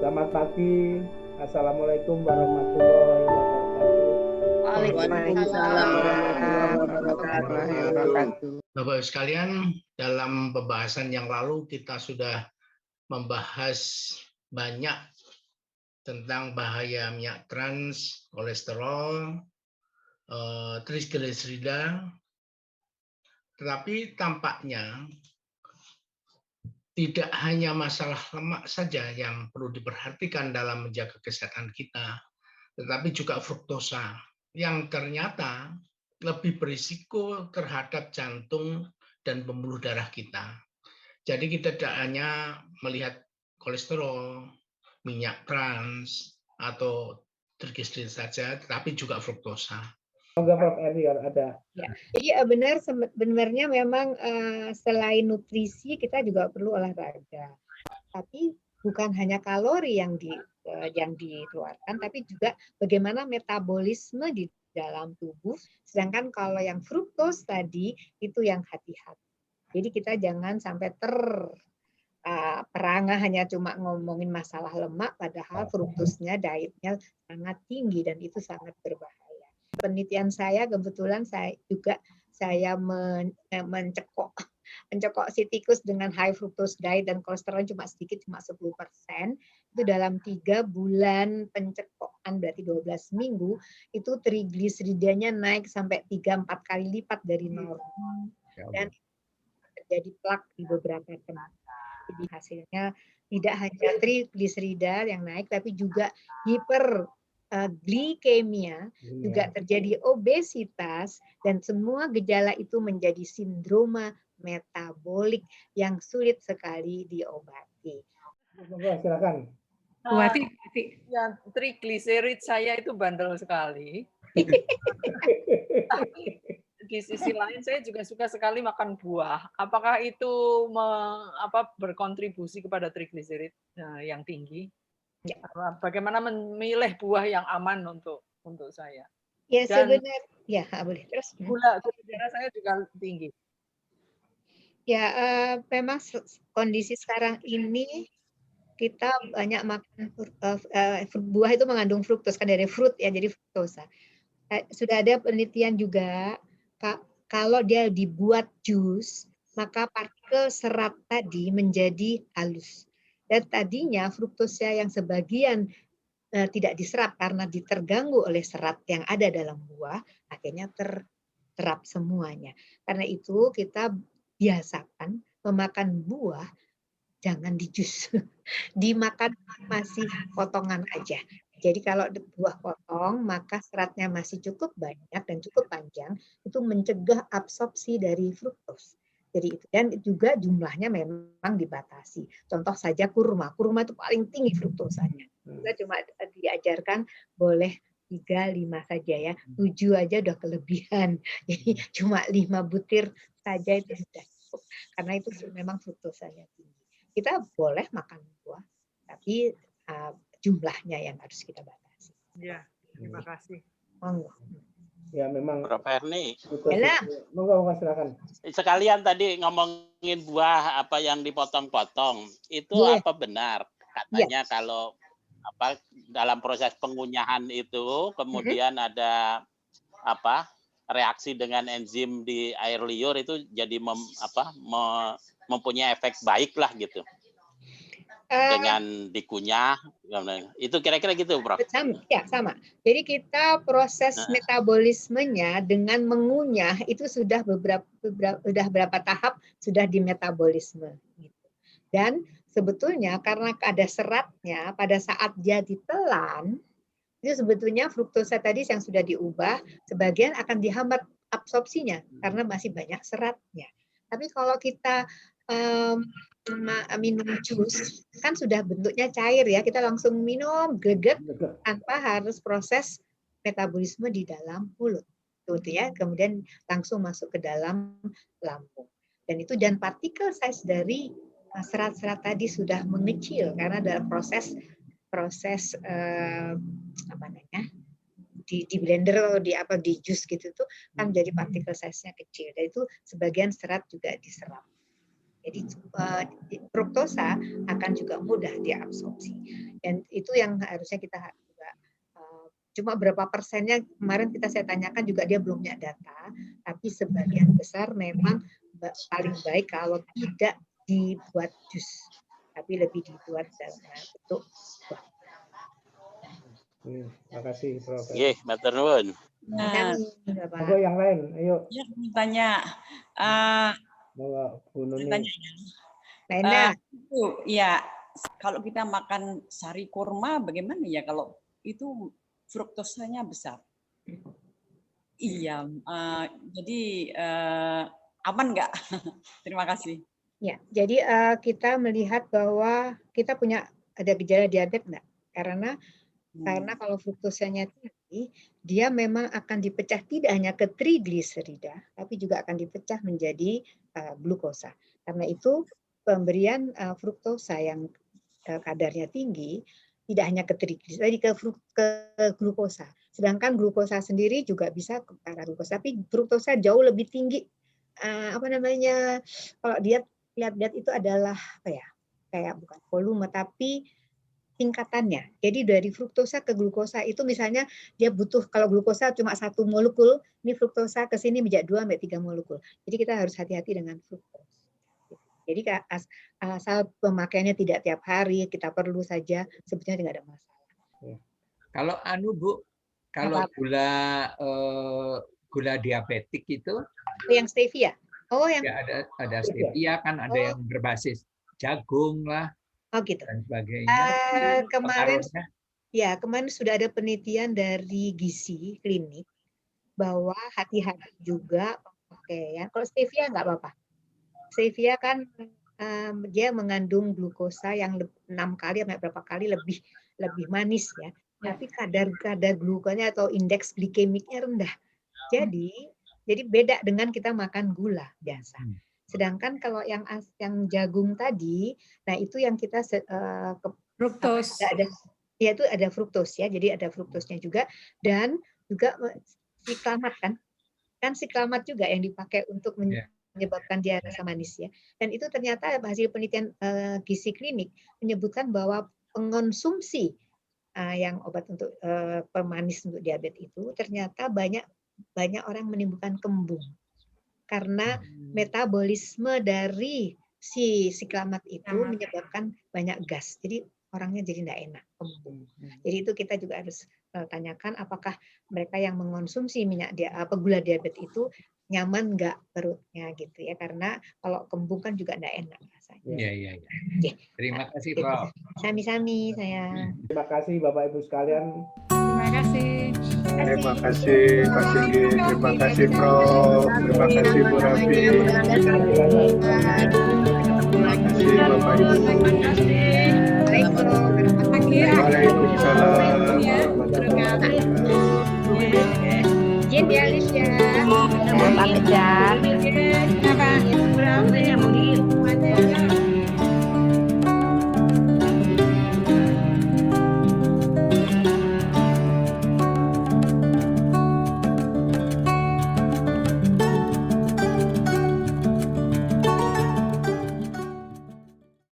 Selamat pagi. Assalamualaikum warahmatullahi wabarakatuh. Waalaikumsalam warahmatullahi wabarakatuh. Bapak Ibu sekalian, dalam pembahasan yang lalu kita sudah membahas banyak tentang bahaya minyak trans, kolesterol, trigliserida, tetapi tampaknya tidak hanya masalah lemak saja yang perlu diperhatikan dalam menjaga kesehatan kita, tetapi juga fruktosa yang ternyata lebih berisiko terhadap jantung dan pembuluh darah kita. Jadi kita tidak hanya melihat kolesterol, minyak trans, atau trigliserida saja, tetapi juga fruktosa. Semoga Prof. Erdi ada. Ya, jadi benar sebenarnya memang selain nutrisi kita juga perlu olahraga. Tapi bukan hanya kalori yang dikeluarkan, tapi juga bagaimana metabolisme di dalam tubuh. Sedangkan kalau yang fruktos tadi itu yang hati-hati. Jadi kita jangan sampai perangah hanya cuma ngomongin masalah lemak, padahal fruktosnya dietnya sangat tinggi dan itu sangat berbahaya. Penelitian saya kebetulan saya mencekok si tikus dengan high fructose diet dan kolesterol cuma sedikit, cuma 10%. Itu dalam 3 bulan pencekokan, berarti 12 minggu, itu trigliseridanya naik sampai 3-4 kali lipat dari normal. Dan terjadi plak di beberapa tempat. Jadi hasilnya tidak hanya trigliserida yang naik, tapi juga hiperglikemia, juga terjadi obesitas, dan semua gejala itu menjadi sindroma metabolik yang sulit sekali diobati. Silakan. Ya, trigliserid saya itu bandel sekali. Tapi di sisi lain saya juga suka sekali makan buah. Apakah itu berkontribusi kepada trigliserid yang tinggi? Ya. Bagaimana memilih buah yang aman untuk saya? Ya, sebenarnya ya boleh terus. Gula darah saya juga tinggi. Ya, memang kondisi sekarang ini kita banyak makan buah itu mengandung fruktos, kan dari fruit ya, jadi fruktosa. Sudah ada penelitian juga kalau dia dibuat jus, maka partikel serat tadi menjadi halus. Dan tadinya fruktosa yang sebagian tidak diserap karena terganggu oleh serat yang ada dalam buah, akhirnya terserap semuanya. Karena itu kita biasakan memakan buah jangan di jus, dimakan masih potongan aja. Jadi kalau buah potong, maka seratnya masih cukup banyak dan cukup panjang, itu mencegah absorpsi dari fruktos. Jadi itu, dan juga jumlahnya memang dibatasi. Contoh saja kurma itu paling tinggi fruktosanya. Kita cuma diajarkan boleh 3-5 saja ya, 7 aja udah kelebihan. Jadi cuma 5 butir saja itu sudah cukup, karena itu memang fruktosanya tinggi. Kita boleh makan buah, tapi jumlahnya yang harus kita batasi. Ya, terima kasih. Monggo. Ya, memang. Prof. Erni. Monggo, silakan. Sekalian tadi ngomongin buah apa yang dipotong-potong, itu apa benar? Katanya kalau dalam proses pengunyahan itu kemudian ada reaksi dengan enzim di air liur itu jadi mempunyai efek baik lah gitu. Dengan dikunyah, itu kira-kira gitu, Prof. Sama. Jadi kita proses metabolismenya dengan mengunyah itu sudah berapa tahap sudah di metabolisme. Dan sebetulnya karena ada seratnya, pada saat dia ditelan, itu sebetulnya fruktosa tadi yang sudah diubah, sebagian akan dihambat absorpsinya karena masih banyak seratnya. Tapi kalau kita minum jus, kan sudah bentuknya cair ya, kita langsung minum greget tanpa harus proses metabolisme di dalam mulut, gitu ya. Kemudian langsung masuk ke dalam lambung. Dan partikel size dari serat-serat tadi sudah mengecil karena dalam proses di blender atau di jus gitu tuh kan jadi partikel size-nya kecil. Dan itu sebagian serat juga diserap. Jadi fruktosa akan juga mudah diabsorpsi. Dan itu yang harusnya kita juga cuma berapa persennya kemarin saya tanyakan juga dia belum punya data, tapi sebagian besar memang paling baik kalau tidak dibuat jus, tapi lebih dibuat dalam bentuk buah. Terima kasih, Prof. Nggih, matur nuwun. Nah, Monggo yang lain, ayo. ya tanya. Monggo Bu Nuni. Tanya. Lena. Itu ya, kalau kita makan sari kurma bagaimana ya kalau itu fruktosanya besar? Iya, jadi aman nggak? Terima kasih. Ya, jadi kita melihat bahwa kita ada gejala diabetes enggak? Karena kalau fruktosanya tinggi, dia memang akan dipecah tidak hanya ke trigliserida, tapi juga akan dipecah menjadi glukosa. Karena itu pemberian fruktosa yang kadarnya tinggi tidak hanya ke trigliserida, ke glukosa. Sedangkan glukosa sendiri juga bisa ke arah glukosa, tapi fruktosa jauh lebih tinggi. Kalau dia lihat itu adalah kayak bukan volume tapi tingkatannya. Jadi dari fruktosa ke glukosa itu misalnya dia butuh, kalau glukosa cuma 1 molekul, ini fruktosa ke sini menjadi 2-3 molekul. Jadi kita harus hati-hati dengan fruktosa. Jadi asal pemakaiannya tidak tiap hari, kita perlu saja, sebetulnya tidak ada masalah. Kalau Bu, kalau gula diabetik itu yang stevia. Oh, yang ya ada stevia kan, ada yang berbasis jagung lah. Oh gitu. Dan sebagainya. Kemarin sudah ada penelitian dari gizi klinik bahwa hati-hati juga pakaian. Kalau stevia nggak apa-apa. Stevia kan dia mengandung glukosa yang 6 kali sampai berapa kali lebih manis ya. Tapi kadar glukosanya atau indeks glikemiknya rendah. Jadi beda dengan kita makan gula biasa. Sedangkan kalau yang jagung tadi, nah itu yang kita fruktos. Itu ada fruktos ya, jadi ada fruktosnya juga, dan juga siklamat kan siklamat juga yang dipakai untuk menyebabkan dia rasa manis ya. Dan itu ternyata hasil penelitian gizi klinik menyebutkan bahwa pengonsumsi yang obat untuk pemanis untuk diabetes itu ternyata banyak orang menimbulkan kembung. Karena metabolisme dari si siklamat itu menyebabkan banyak gas. Jadi orangnya jadi tidak enak. Jadi itu kita juga harus tanyakan apakah mereka yang mengonsumsi gula diabetes itu nyaman nggak perutnya gitu ya. Karena kalau kembung kan juga tidak enak rasanya. Iya. Terima kasih, Prof. Sami-sami saya. Terima kasih Bapak Ibu sekalian. Terima kasih. Terima kasih Pak Singgi, terima kasih Prof, terima kasih Bu Rafi, terima kasih Bapak Ibu.